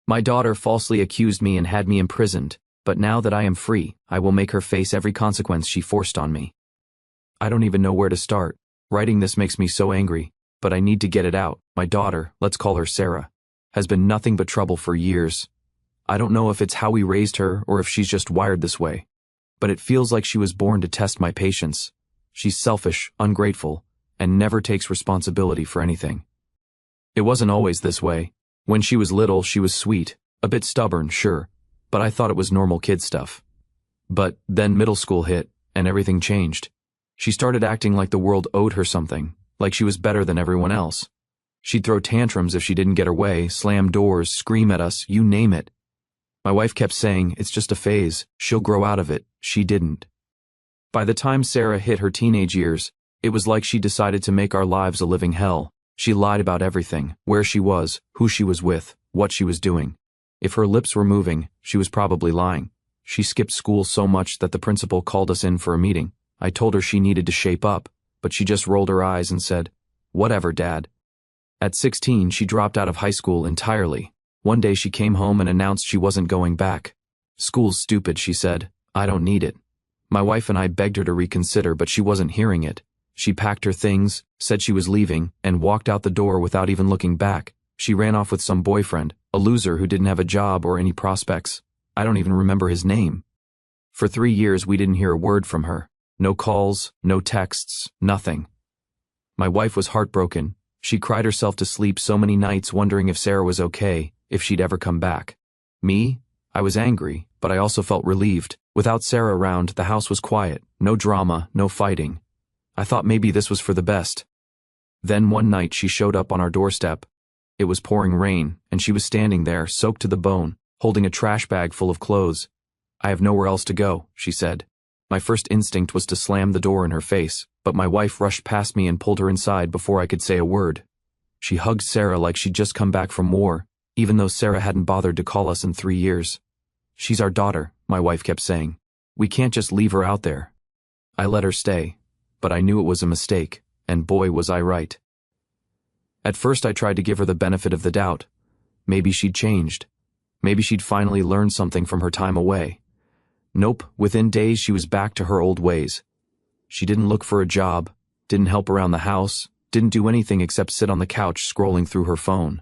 My daughter falsely accused me and had me imprisoned, but now that I am free, I will make her face every consequence she forced on me. I don't even know where to start. Writing this makes me so angry, but I need to get it out. My daughter, let's call her Sarah, has been nothing but trouble for years. I don't know if it's how we raised her or if she's just wired this way, but it feels like she was born to test my patience. She's selfish, ungrateful, and never takes responsibility for anything. It wasn't always this way. When she was little, she was sweet, a bit stubborn, sure, but I thought it was normal kid stuff. But then middle school hit, and everything changed. She started acting like the world owed her something, like she was better than everyone else. She'd throw tantrums if she didn't get her way, slam doors, scream at us, you name it. My wife kept saying, it's just a phase, she'll grow out of it. She didn't. By the time Sarah hit her teenage years, it was like she decided to make our lives a living hell. She lied about everything, where she was, who she was with, what she was doing. If her lips were moving, she was probably lying. She skipped school so much that the principal called us in for a meeting. I told her she needed to shape up, but she just rolled her eyes and said, "Whatever, Dad." At 16, she dropped out of high school entirely. One day she came home and announced she wasn't going back. "School's stupid," she said. "I don't need it." My wife and I begged her to reconsider, but she wasn't hearing it. She packed her things, said she was leaving, and walked out the door without even looking back. She ran off with some boyfriend, a loser who didn't have a job or any prospects. I don't even remember his name. For 3 years we didn't hear a word from her. No calls, no texts, nothing. My wife was heartbroken. She cried herself to sleep so many nights wondering if Sarah was okay, if she'd ever come back. Me? I was angry, but I also felt relieved. Without Sarah around, the house was quiet, no drama, no fighting. I thought maybe this was for the best. Then one night she showed up on our doorstep. It was pouring rain, and she was standing there, soaked to the bone, holding a trash bag full of clothes. "I have nowhere else to go," she said. My first instinct was to slam the door in her face, but my wife rushed past me and pulled her inside before I could say a word. She hugged Sarah like she'd just come back from war, even though Sarah hadn't bothered to call us in 3 years. "She's our daughter," my wife kept saying. "We can't just leave her out there." I let her stay, but I knew it was a mistake, and boy was I right. At first I tried to give her the benefit of the doubt. Maybe she'd changed. Maybe she'd finally learned something from her time away. Nope, within days she was back to her old ways. She didn't look for a job, didn't help around the house, didn't do anything except sit on the couch scrolling through her phone.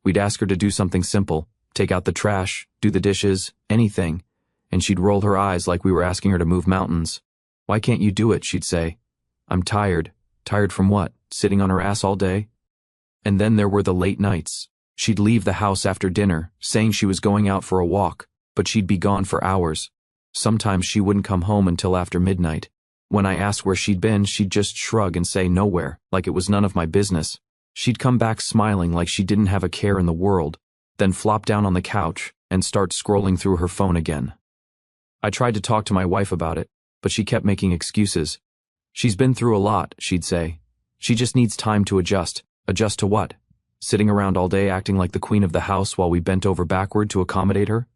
We'd ask her to do something simple, take out the trash, do the dishes, anything, and she'd roll her eyes like we were asking her to move mountains. "Why can't you do it?" she'd say. "I'm tired." Tired from what? Sitting on her ass all day? And then there were the late nights. She'd leave the house after dinner, saying she was going out for a walk, but she'd be gone for hours. Sometimes she wouldn't come home until after midnight. When I asked where she'd been, she'd just shrug and say nowhere, like it was none of my business. She'd come back smiling like she didn't have a care in the world, then flop down on the couch and start scrolling through her phone again. I tried to talk to my wife about it, but she kept making excuses. "She's been through a lot," she'd say. "She just needs time to adjust." Adjust to what? Sitting around all day acting like the queen of the house while we bent over backward to accommodate her?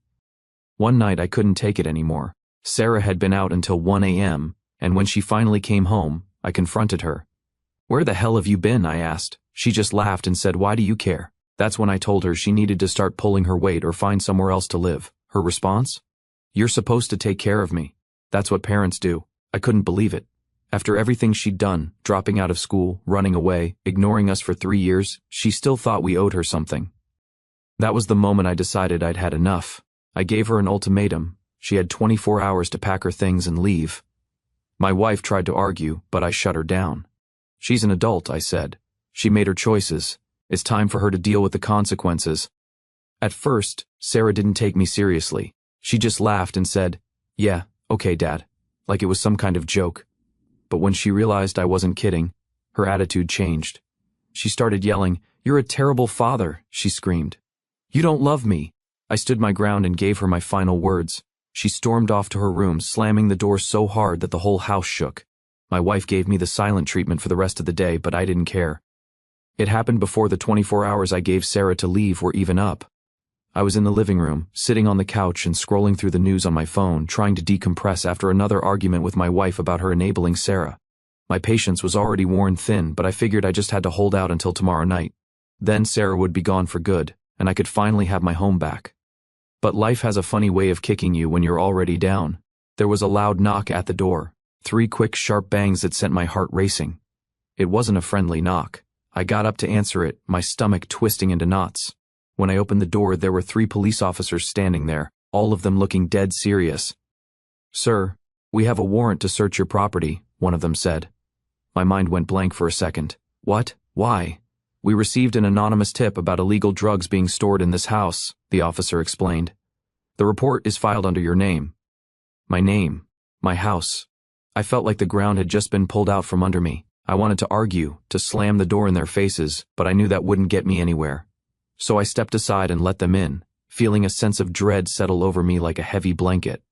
One night I couldn't take it anymore. Sarah had been out until 1 a.m., and when she finally came home, I confronted her. "Where the hell have you been?" I asked. She just laughed and said, "Why do you care?" That's when I told her she needed to start pulling her weight or find somewhere else to live. Her response? "You're supposed to take care of me. That's what parents do." I couldn't believe it. After everything she'd done, dropping out of school, running away, ignoring us for 3 years, she still thought we owed her something. That was the moment I decided I'd had enough. I gave her an ultimatum. She had 24 hours to pack her things and leave. My wife tried to argue, but I shut her down. "She's an adult," I said. "She made her choices. It's time for her to deal with the consequences." At first, Sarah didn't take me seriously. She just laughed and said, "Yeah, okay, Dad," like it was some kind of joke. But when she realized I wasn't kidding, her attitude changed. She started yelling, "You're a terrible father," she screamed. "You don't love me." I stood my ground and gave her my final words. She stormed off to her room, slamming the door so hard that the whole house shook. My wife gave me the silent treatment for the rest of the day, but I didn't care. It happened before the 24 hours I gave Sarah to leave were even up. I was in the living room, sitting on the couch and scrolling through the news on my phone, trying to decompress after another argument with my wife about her enabling Sarah. My patience was already worn thin, but I figured I just had to hold out until tomorrow night. Then Sarah would be gone for good. and I could finally have my home back. But life has a funny way of kicking you when you're already down. There was a loud knock at the door, 3 quick sharp bangs that sent my heart racing. It wasn't a friendly knock. I got up to answer it, my stomach twisting into knots. When I opened the door, there were 3 police officers standing there, all of them looking dead serious. "Sir, we have a warrant to search your property," one of them said. My mind went blank for a second. What? Why? "We received an anonymous tip about illegal drugs being stored in this house," the officer explained. "The report is filed under your name." My name. My house. I felt like the ground had just been pulled out from under me. I wanted to argue, to slam the door in their faces, but I knew that wouldn't get me anywhere. So I stepped aside and let them in, feeling a sense of dread settle over me like a heavy blanket.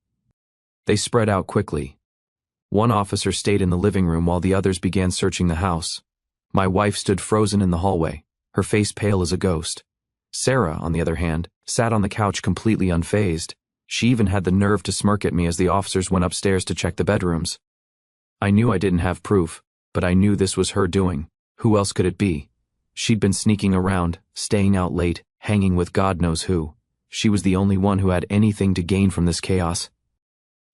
They spread out quickly. One officer stayed in the living room while the others began searching the house. My wife stood frozen in the hallway, her face pale as a ghost. Sarah, on the other hand, sat on the couch completely unfazed. She even had the nerve to smirk at me as the officers went upstairs to check the bedrooms. I knew I didn't have proof, but I knew this was her doing. Who else could it be? She'd been sneaking around, staying out late, hanging with God knows who. She was the only one who had anything to gain from this chaos.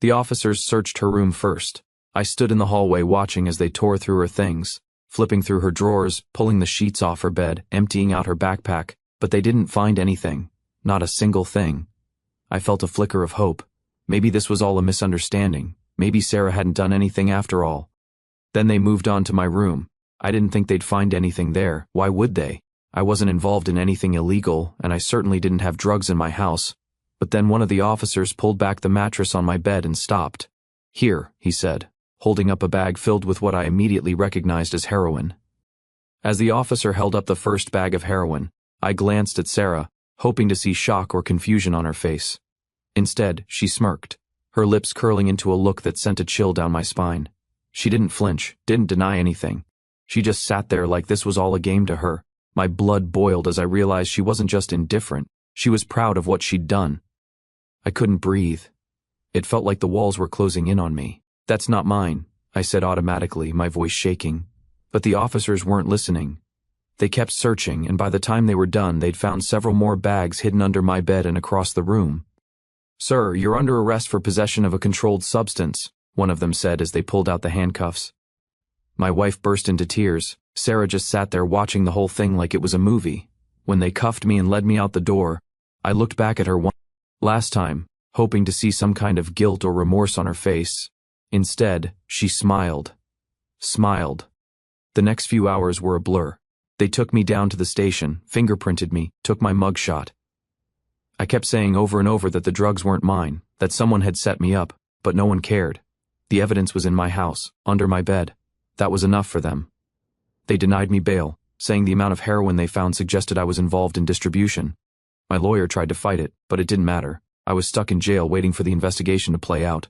The officers searched her room first. I stood in the hallway watching as they tore through her things, flipping through her drawers, pulling the sheets off her bed, emptying out her backpack, but they didn't find anything. Not a single thing. I felt a flicker of hope. Maybe this was all a misunderstanding. Maybe Sarah hadn't done anything after all. Then they moved on to my room. I didn't think they'd find anything there. Why would they? I wasn't involved in anything illegal, and I certainly didn't have drugs in my house. But then one of the officers pulled back the mattress on my bed and stopped. "Here," he said, holding up a bag filled with what I immediately recognized as heroin. As the officer held up the first bag of heroin, I glanced at Sarah, hoping to see shock or confusion on her face. Instead, she smirked, her lips curling into a look that sent a chill down my spine. She didn't flinch, didn't deny anything. She just sat there like this was all a game to her. My blood boiled as I realized she wasn't just indifferent, she was proud of what she'd done. I couldn't breathe. It felt like the walls were closing in on me. "That's not mine," I said automatically, my voice shaking. But the officers weren't listening. They kept searching, and by the time they were done, they'd found several more bags hidden under my bed and across the room. "Sir, you're under arrest for possession of a controlled substance," one of them said as they pulled out the handcuffs. My wife burst into tears. Sarah just sat there watching the whole thing like it was a movie. When they cuffed me and led me out the door, I looked back at her one last time, hoping to see some kind of guilt or remorse on her face. Instead, she smiled. Smiled. The next few hours were a blur. They took me down to the station, fingerprinted me, took my mugshot. I kept saying over and over that the drugs weren't mine, that someone had set me up, but no one cared. The evidence was in my house, under my bed. That was enough for them. They denied me bail, saying the amount of heroin they found suggested I was involved in distribution. My lawyer tried to fight it, but it didn't matter. I was stuck in jail waiting for the investigation to play out.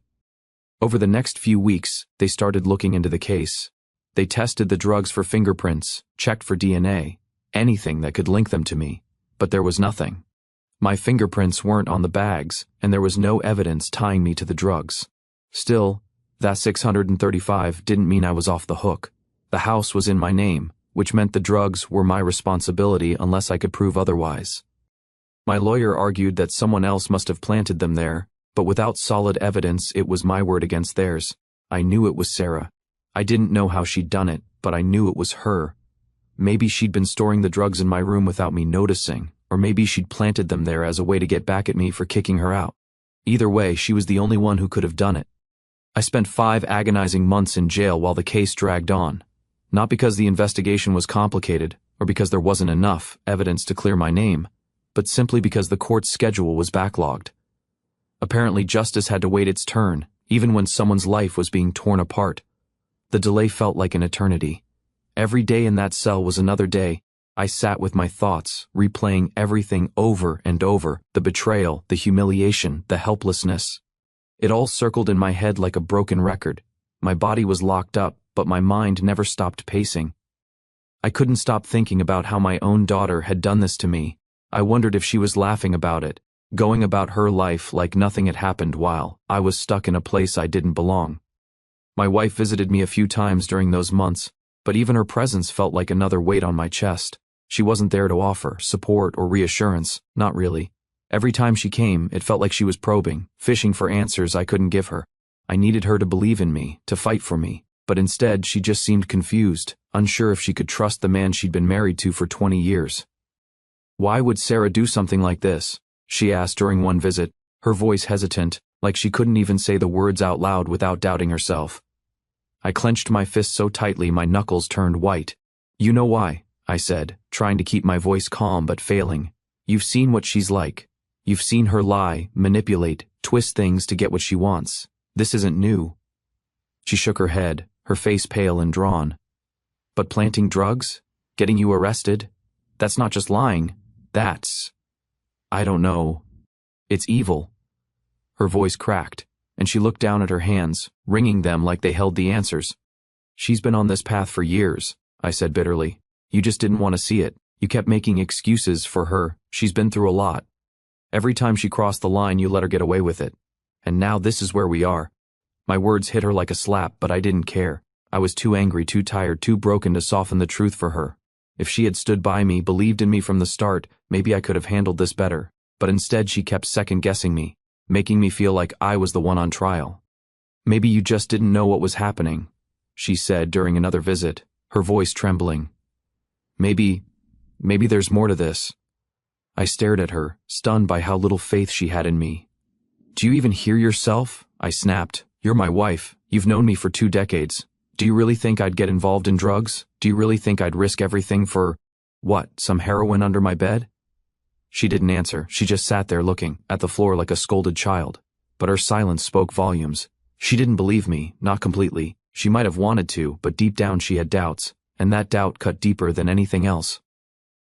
Over the next few weeks, they started looking into the case. They tested the drugs for fingerprints, checked for DNA, anything that could link them to me, but there was nothing. My fingerprints weren't on the bags, and there was no evidence tying me to the drugs. Still, that 635 didn't mean I was off the hook. The house was in my name, which meant the drugs were my responsibility unless I could prove otherwise. My lawyer argued that someone else must have planted them there, but without solid evidence, it was my word against theirs. I knew it was Sarah. I didn't know how she'd done it, but I knew it was her. Maybe she'd been storing the drugs in my room without me noticing, or maybe she'd planted them there as a way to get back at me for kicking her out. Either way, she was the only one who could have done it. I spent 5 agonizing months in jail while the case dragged on. Not because the investigation was complicated, or because there wasn't enough evidence to clear my name, but simply because the court's schedule was backlogged. Apparently justice had to wait its turn, even when someone's life was being torn apart. The delay felt like an eternity. Every day in that cell was another day. I sat with my thoughts, replaying everything over and over, the betrayal, the humiliation, the helplessness. It all circled in my head like a broken record. My body was locked up, but my mind never stopped pacing. I couldn't stop thinking about how my own daughter had done this to me. I wondered if she was laughing about it, going about her life like nothing had happened while I was stuck in a place I didn't belong. My wife visited me a few times during those months, but even her presence felt like another weight on my chest. She wasn't there to offer support or reassurance, not really. Every time she came, it felt like she was probing, fishing for answers I couldn't give her. I needed her to believe in me, to fight for me, but instead she just seemed confused, unsure if she could trust the man she'd been married to for 20 years. "Why would Sarah do something like this?" she asked during one visit, her voice hesitant, like she couldn't even say the words out loud without doubting herself. I clenched my fist so tightly my knuckles turned white. "You know why," I said, trying to keep my voice calm but failing. "You've seen what she's like. You've seen her lie, manipulate, twist things to get what she wants. This isn't new." She shook her head, her face pale and drawn. "But planting drugs? Getting you arrested? That's not just lying. That's... I don't know. It's evil." Her voice cracked, and she looked down at her hands, wringing them like they held the answers. "She's been on this path for years," I said bitterly. "You just didn't want to see it. You kept making excuses for her. She's been through a lot. Every time she crossed the line, you let her get away with it. And now this is where we are." My words hit her like a slap, but I didn't care. I was too angry, too tired, too broken to soften the truth for her. If she had stood by me, believed in me from the start, maybe I could have handled this better. But instead she kept second-guessing me, making me feel like I was the one on trial. "Maybe you just didn't know what was happening," she said during another visit, her voice trembling. Maybe there's more to this." I stared at her, stunned by how little faith she had in me. "Do you even hear yourself?" I snapped. "You're my wife. You've known me for 2 decades. Do you really think I'd get involved in drugs? Do you really think I'd risk everything for, what, some heroin under my bed?" She didn't answer. She just sat there looking at the floor like a scolded child. But her silence spoke volumes. She didn't believe me, not completely. She might have wanted to, but deep down she had doubts, and that doubt cut deeper than anything else.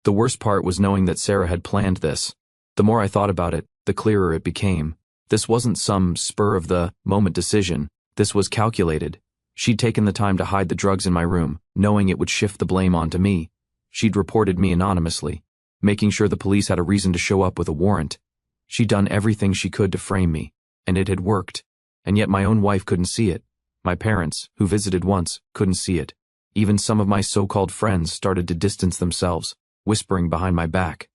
The worst part was knowing that Sarah had planned this. The more I thought about it, the clearer it became. This wasn't some spur-of-the-moment decision. This was calculated. She'd taken the time to hide the drugs in my room, knowing it would shift the blame onto me. She'd reported me anonymously, making sure the police had a reason to show up with a warrant. She'd done everything she could to frame me, and it had worked. And yet my own wife couldn't see it. My parents, who visited once, couldn't see it. Even some of my so-called friends started to distance themselves, whispering behind my back.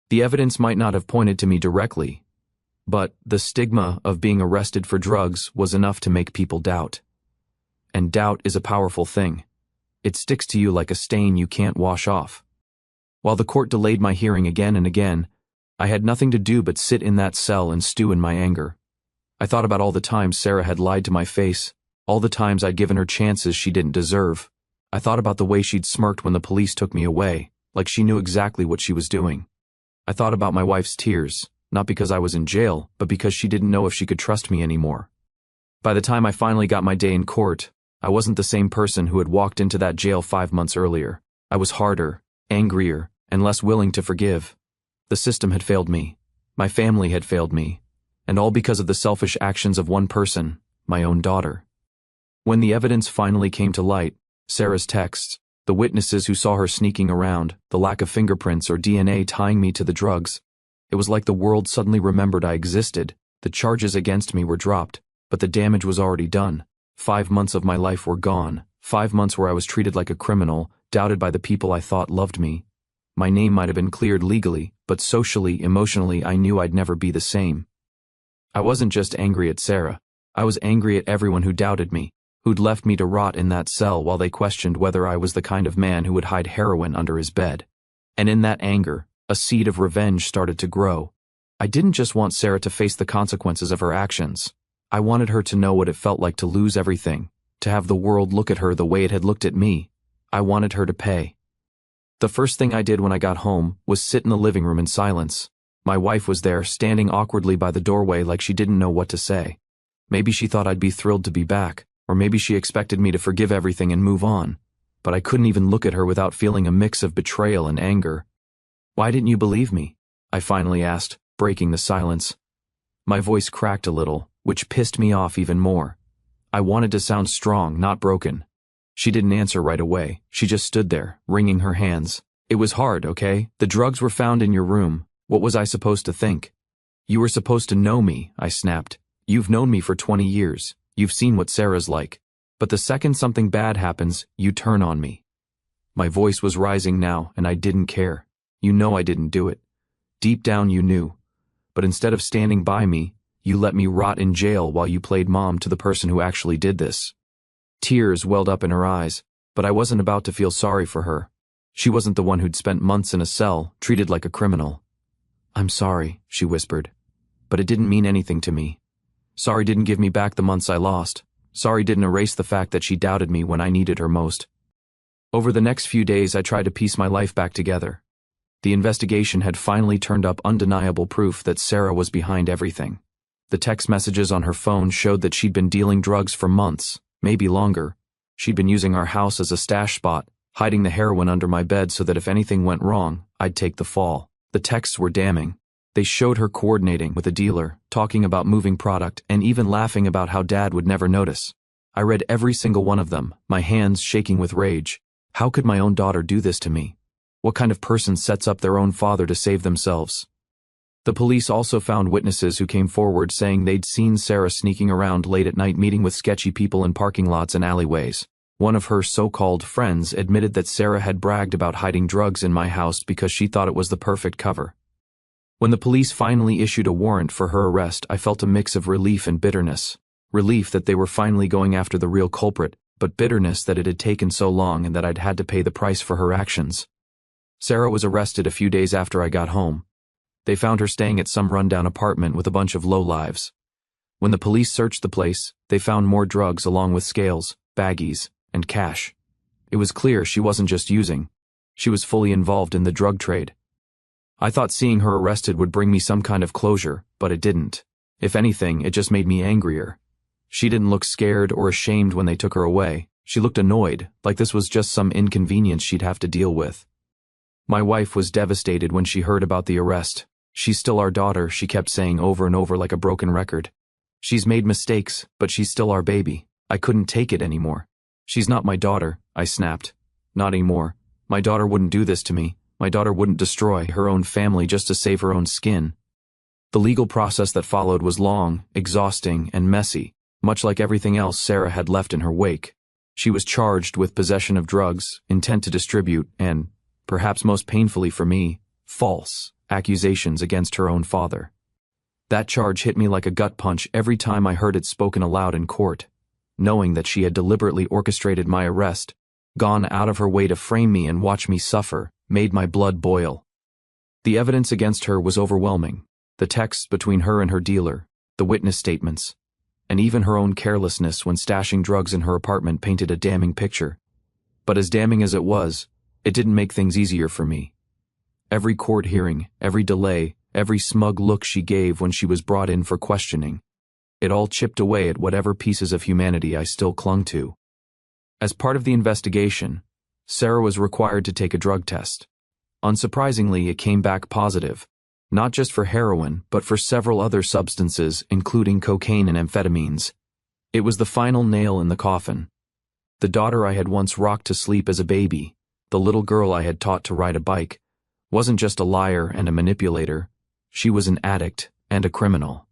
The evidence might not have pointed to me directly, but the stigma of being arrested for drugs was enough to make people doubt. And doubt is a powerful thing. It sticks to you like a stain you can't wash off. While the court delayed my hearing again and again, I had nothing to do but sit in that cell and stew in my anger. I thought about all the times Sarah had lied to my face, all the times I'd given her chances she didn't deserve. I thought about the way she'd smirked when the police took me away, like she knew exactly what she was doing. I thought about my wife's tears, not because I was in jail, but because she didn't know if she could trust me anymore. By the time I finally got my day in court, I wasn't the same person who had walked into that jail 5 months earlier. I was harder, angrier, and less willing to forgive. The system had failed me. My family had failed me. And all because of the selfish actions of one person, my own daughter. When the evidence finally came to light, Sarah's texts, the witnesses who saw her sneaking around, the lack of fingerprints or DNA tying me to the drugs, it was like the world suddenly remembered I existed. The charges against me were dropped, but the damage was already done. 5 months of my life were gone. 5 months where I was treated like a criminal, doubted by the people I thought loved me. My name might have been cleared legally, but socially, emotionally, I knew I'd never be the same. I wasn't just angry at Sarah. I was angry at everyone who doubted me, who'd left me to rot in that cell while they questioned whether I was the kind of man who would hide heroin under his bed. And in that anger, a seed of revenge started to grow. I didn't just want Sarah to face the consequences of her actions. I wanted her to know what it felt like to lose everything, to have the world look at her the way it had looked at me. I wanted her to pay. The first thing I did when I got home was sit in the living room in silence. My wife was there, standing awkwardly by the doorway like she didn't know what to say. Maybe she thought I'd be thrilled to be back, or maybe she expected me to forgive everything and move on. But I couldn't even look at her without feeling a mix of betrayal and anger. "Why didn't you believe me?" I finally asked, breaking the silence. My voice cracked a little, which pissed me off even more. I wanted to sound strong, not broken. She didn't answer right away. She just stood there, wringing her hands. "It was hard, okay? The drugs were found in your room. What was I supposed to think?" "You were supposed to know me," I snapped. "You've known me for 20 years. You've seen what Sarah's like. But the second something bad happens, you turn on me." My voice was rising now, and I didn't care. You know I didn't do it. Deep down you knew. But instead of standing by me, you let me rot in jail while you played mom to the person who actually did this. Tears welled up in her eyes, but I wasn't about to feel sorry for her. She wasn't the one who'd spent months in a cell, treated like a criminal. "I'm sorry," she whispered. "But it didn't mean anything to me. Sorry didn't give me back the months I lost. Sorry didn't erase the fact that she doubted me when I needed her most." Over the next few days I tried to piece my life back together. The investigation had finally turned up undeniable proof that Sarah was behind everything. The text messages on her phone showed that she'd been dealing drugs for months, maybe longer. She'd been using our house as a stash spot, hiding the heroin under my bed so that if anything went wrong, I'd take the fall. The texts were damning. They showed her coordinating with a dealer, talking about moving product, and even laughing about how Dad would never notice. I read every single one of them, my hands shaking with rage. How could my own daughter do this to me? What kind of person sets up their own father to save themselves? The police also found witnesses who came forward saying they'd seen Sarah sneaking around late at night meeting with sketchy people in parking lots and alleyways. One of her so-called friends admitted that Sarah had bragged about hiding drugs in my house because she thought it was the perfect cover. When the police finally issued a warrant for her arrest, I felt a mix of relief and bitterness. Relief that they were finally going after the real culprit, but bitterness that it had taken so long and that I'd had to pay the price for her actions. Sarah was arrested a few days after I got home. They found her staying at some rundown apartment with a bunch of lowlives. When the police searched the place, they found more drugs along with scales, baggies, and cash. It was clear she wasn't just using. She was fully involved in the drug trade. I thought seeing her arrested would bring me some kind of closure, but it didn't. If anything, it just made me angrier. She didn't look scared or ashamed when they took her away. She looked annoyed, like this was just some inconvenience she'd have to deal with. My wife was devastated when she heard about the arrest. "She's still our daughter," she kept saying over and over like a broken record. "She's made mistakes, but she's still our baby." I couldn't take it anymore. "She's not my daughter," I snapped. "Not anymore. My daughter wouldn't do this to me. My daughter wouldn't destroy her own family just to save her own skin." The legal process that followed was long, exhausting, and messy, much like everything else Sarah had left in her wake. She was charged with possession of drugs, intent to distribute, and, perhaps most painfully for me, false accusations against her own father. That charge hit me like a gut punch every time I heard it spoken aloud in court. Knowing that she had deliberately orchestrated my arrest, gone out of her way to frame me and watch me suffer, made my blood boil. The evidence against her was overwhelming. The texts between her and her dealer, the witness statements, and even her own carelessness when stashing drugs in her apartment painted a damning picture. But as damning as it was, it didn't make things easier for me. Every court hearing, every delay, every smug look she gave when she was brought in for questioning, it all chipped away at whatever pieces of humanity I still clung to. As part of the investigation, Sarah was required to take a drug test. Unsurprisingly, it came back positive, not just for heroin, but for several other substances, including cocaine and amphetamines. It was the final nail in the coffin. The daughter I had once rocked to sleep as a baby, the little girl I had taught to ride a bike, wasn't just a liar and a manipulator. She was an addict and a criminal.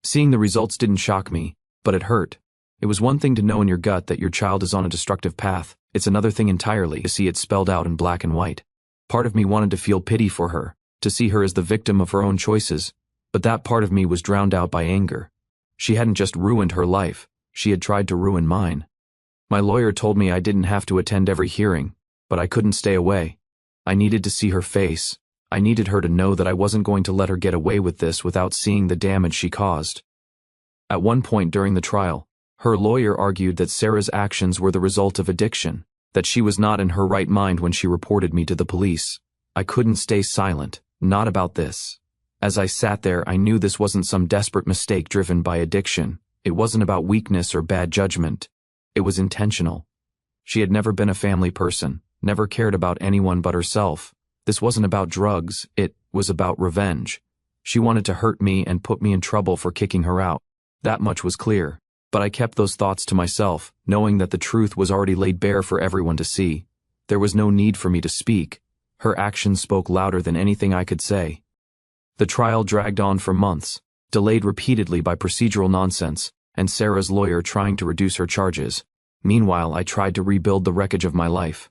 Seeing the results didn't shock me, but it hurt. It was one thing to know in your gut that your child is on a destructive path. It's another thing entirely to see it spelled out in black and white. Part of me wanted to feel pity for her, to see her as the victim of her own choices, but that part of me was drowned out by anger. She hadn't just ruined her life, she had tried to ruin mine. My lawyer told me I didn't have to attend every hearing, but I couldn't stay away. I needed to see her face. I needed her to know that I wasn't going to let her get away with this without seeing the damage she caused. At one point during the trial, her lawyer argued that Sarah's actions were the result of addiction, that she was not in her right mind when she reported me to the police. I couldn't stay silent, not about this. As I sat there, I knew this wasn't some desperate mistake driven by addiction. It wasn't about weakness or bad judgment. It was intentional. She had never been a family person, never cared about anyone but herself. This wasn't about drugs, it was about revenge. She wanted to hurt me and put me in trouble for kicking her out. That much was clear. But I kept those thoughts to myself, knowing that the truth was already laid bare for everyone to see. There was no need for me to speak. Her actions spoke louder than anything I could say. The trial dragged on for months, delayed repeatedly by procedural nonsense, and Sarah's lawyer trying to reduce her charges. Meanwhile, I tried to rebuild the wreckage of my life.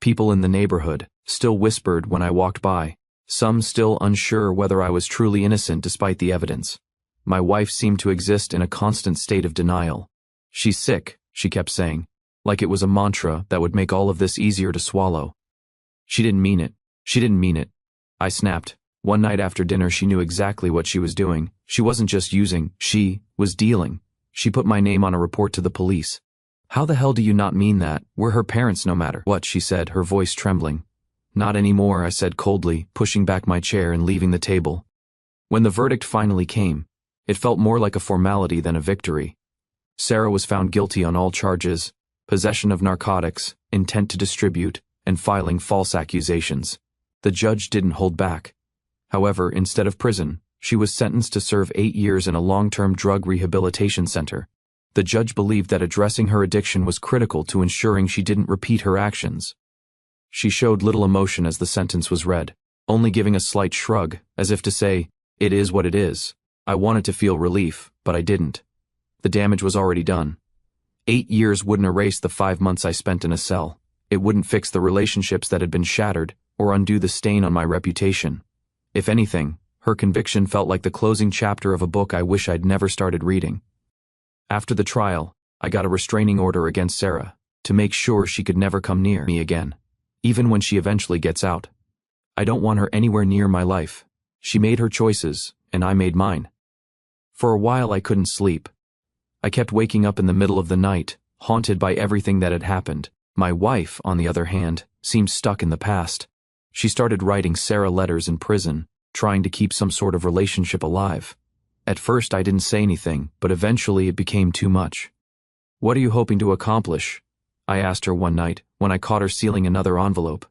People in the neighborhood still whispered when I walked by, some still unsure whether I was truly innocent despite the evidence. My wife seemed to exist in a constant state of denial. "She's sick," she kept saying, like it was a mantra that would make all of this easier to swallow. She didn't mean it. She didn't mean it. I snapped. One night after dinner, she knew exactly what she was doing. She wasn't just using, she was dealing. She put my name on a report to the police. "How the hell do you not mean that? We're her parents no matter what," she said, her voice trembling. "Not anymore," I said coldly, pushing back my chair and leaving the table. When the verdict finally came, it felt more like a formality than a victory. Sarah was found guilty on all charges: possession of narcotics, intent to distribute, and filing false accusations. The judge didn't hold back. However, instead of prison, she was sentenced to serve 8 years in a long-term drug rehabilitation center. The judge believed that addressing her addiction was critical to ensuring she didn't repeat her actions. She showed little emotion as the sentence was read, only giving a slight shrug, as if to say, "It is what it is." I wanted to feel relief, but I didn't. The damage was already done. 8 years wouldn't erase the 5 months I spent in a cell. It wouldn't fix the relationships that had been shattered or undo the stain on my reputation. If anything, her conviction felt like the closing chapter of a book I wish I'd never started reading. After the trial, I got a restraining order against Sarah to make sure she could never come near me again, even when she eventually gets out. I don't want her anywhere near my life. She made her choices, and I made mine. For a while I couldn't sleep. I kept waking up in the middle of the night, haunted by everything that had happened. My wife, on the other hand, seemed stuck in the past. She started writing Sarah letters in prison, trying to keep some sort of relationship alive. At first I didn't say anything, but eventually it became too much. "What are you hoping to accomplish?" I asked her one night, when I caught her sealing another envelope.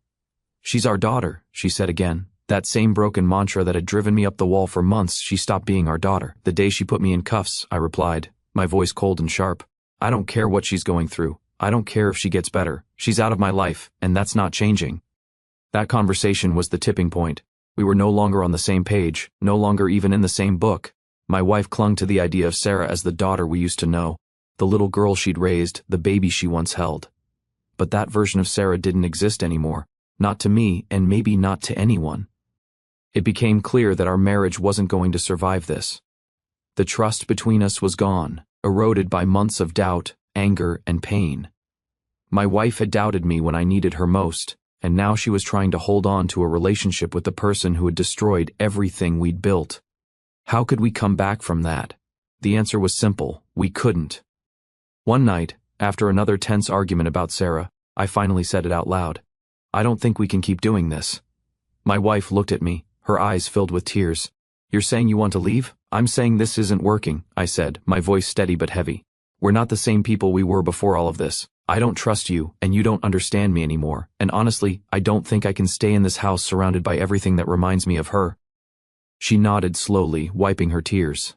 "She's our daughter," she said again. That same broken mantra that had driven me up the wall for months. She stopped being our daughter the day she put me in cuffs, I replied, my voice cold and sharp. "I don't care what she's going through. I don't care if she gets better. She's out of my life, and that's not changing." That conversation was the tipping point. We were no longer on the same page, no longer even in the same book. My wife clung to the idea of Sarah as the daughter we used to know, the little girl she'd raised, the baby she once held. But that version of Sarah didn't exist anymore, not to me and maybe not to anyone. It became clear that our marriage wasn't going to survive this. The trust between us was gone, eroded by months of doubt, anger, and pain. My wife had doubted me when I needed her most, and now she was trying to hold on to a relationship with the person who had destroyed everything we'd built. How could we come back from that? The answer was simple: we couldn't. One night, after another tense argument about Sarah, I finally said it out loud. "I don't think we can keep doing this." My wife looked at me, her eyes filled with tears. "You're saying you want to leave?" "I'm saying this isn't working," I said, my voice steady but heavy. "We're not the same people we were before all of this. I don't trust you, and you don't understand me anymore, and honestly, I don't think I can stay in this house surrounded by everything that reminds me of her." She nodded slowly, wiping her tears.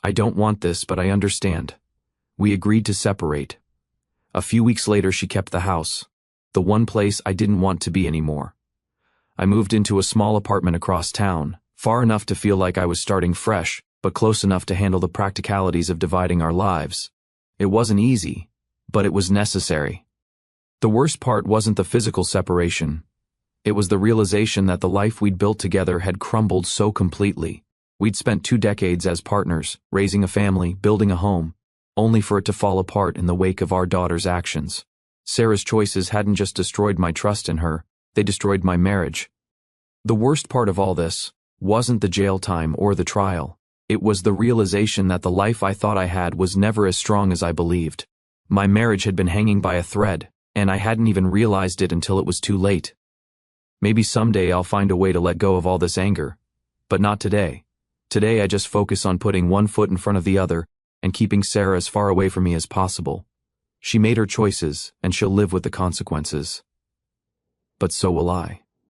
"I don't want this, but I understand." We agreed to separate. A few weeks later, she kept the house, the one place I didn't want to be anymore. I moved into a small apartment across town, far enough to feel like I was starting fresh, but close enough to handle the practicalities of dividing our lives. It wasn't easy, but it was necessary. The worst part wasn't the physical separation. It was the realization that the life we'd built together had crumbled so completely. We'd spent 2 decades as partners, raising a family, building a home, only for it to fall apart in the wake of our daughter's actions. Sarah's choices hadn't just destroyed my trust in her, they destroyed my marriage. The worst part of all this wasn't the jail time or the trial. It was the realization that the life I thought I had was never as strong as I believed. My marriage had been hanging by a thread, and I hadn't even realized it until it was too late. Maybe someday I'll find a way to let go of all this anger, but not today. Today I just focus on putting one foot in front of the other and keeping Sarah as far away from me as possible. She made her choices, and she'll live with the consequences. But so will I.